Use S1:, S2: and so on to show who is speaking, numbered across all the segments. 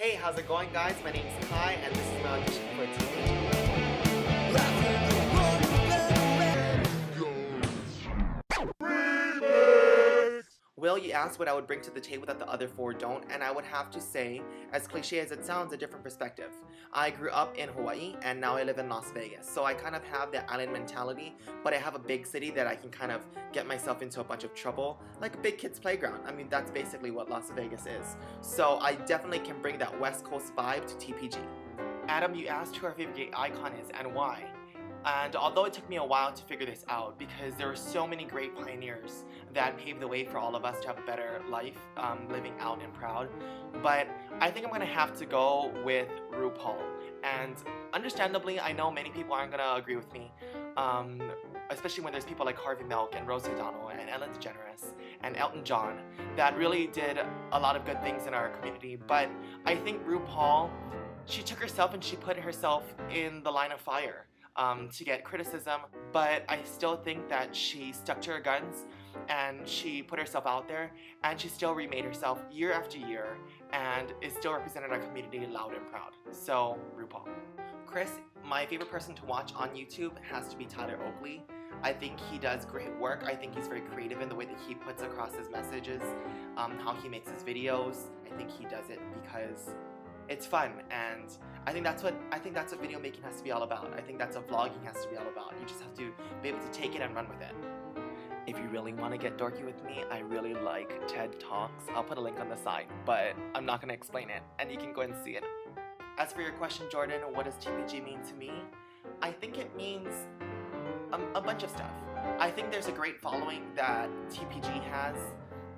S1: Hey, how's it going, guys? My name is Kai, and this is my audition for TPG. Well, you asked what I would bring to the table that the other four don't, and I would have to say, as cliche as it sounds, a different perspective. I grew up in Hawaii, and now I live in Las Vegas, so I kind of have the island mentality, but I have a big city that I can kind of get myself into a bunch of trouble, like a big kid's playground. I mean, that's basically what Las Vegas is. So I definitely can bring that West Coast vibe to TPG. Adam, you asked who our favorite gay icon is and why. And although it took me a while to figure this out, because there were so many great pioneers that paved the way for all of us to have a better life, living out and proud, but I think I'm gonna have to go with RuPaul. And understandably, I know many people aren't gonna agree with me, especially when there's people like Harvey Milk and Rosie O'Donnell and Ellen DeGeneres and Elton John that really did a lot of good things in our community. But I think RuPaul, she took herself and she put herself in the line of fire. To get criticism, but I still think that she stuck to her guns and she put herself out there and she still remade herself year after year and is still representing our community loud and proud. So, RuPaul. Chris, my favorite person to watch on YouTube has to be Tyler Oakley. I think he does great work. I think he's very creative in the way that he puts across his messages, how he makes his videos. I think he does it because it's fun, and I think that's what video making has to be all about. I think that's what vlogging has to be all about. You just have to be able to take it and run with it. If you really want to get dorky with me, I really like TED Talks. I'll put a link on the side, but I'm not going to explain it, and you can go and see it. As for your question, Jordan, what does TPG mean to me? I think it means a bunch of stuff. I think there's a great following that TPG has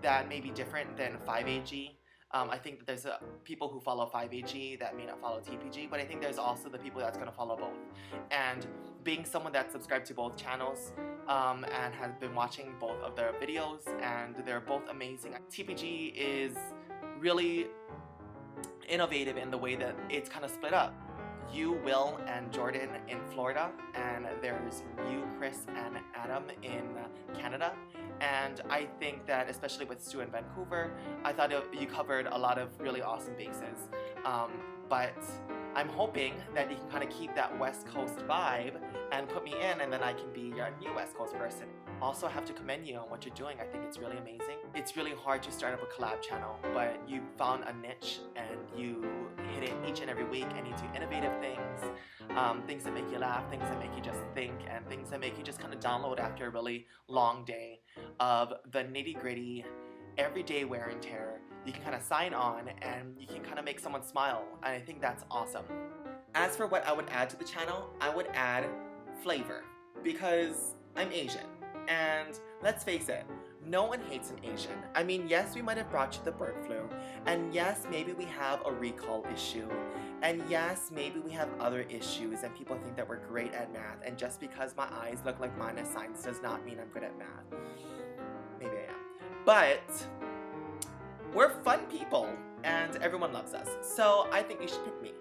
S1: that may be different than 5AG. I think that there's people who follow 5AG that may not follow TPG, but I think there's also the people that's going to follow both. And being someone that's subscribed to both channels and has been watching both of their videos, and they're both amazing. TPG is really innovative in the way that it's kind of split up. You, Will, and Jordan in Florida, and there's you, Chris, and Adam in Canada. And I think that, especially with Stu in Vancouver, I thought you covered a lot of really awesome bases. But I'm hoping that you can kind of keep that West Coast vibe and put me in, and then I can be your new West Coast person. Also, I have to commend you on what you're doing. I think it's really amazing. It's really hard to start up a collab channel, but you found a niche and you hit it each and every week, and you do innovative things, things that make you laugh, things that make you just think, and things that make you just kind of download after a really long day of the nitty-gritty, everyday wear and tear. You can kind of sign on and you can kind of make someone smile, and I think that's awesome. As for what I would add to the channel, I would add flavor, because I'm Asian, and let's face it, no one hates an Asian. I mean, yes, we might have brought you the bird flu, and yes, maybe we have a recall issue, and yes, maybe we have other issues, and people think that we're great at math, and just because my eyes look like minus signs does not mean I'm good at math. Maybe I am. But we're fun people, and everyone loves us, so I think you should pick me.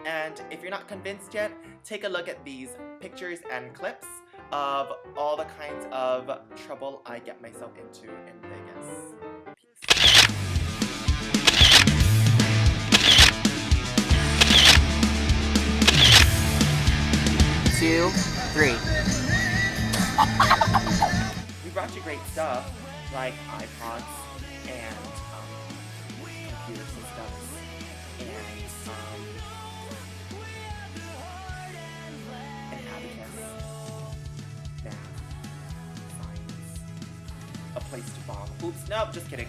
S1: And if you're not convinced yet, take a look at these pictures and clips of all the kinds of trouble I get myself into in Vegas. Peace. 2, 3. We brought you great stuff like iPods and computer systems and an abacus, math, science, a place to bomb. Oops, nope, just kidding.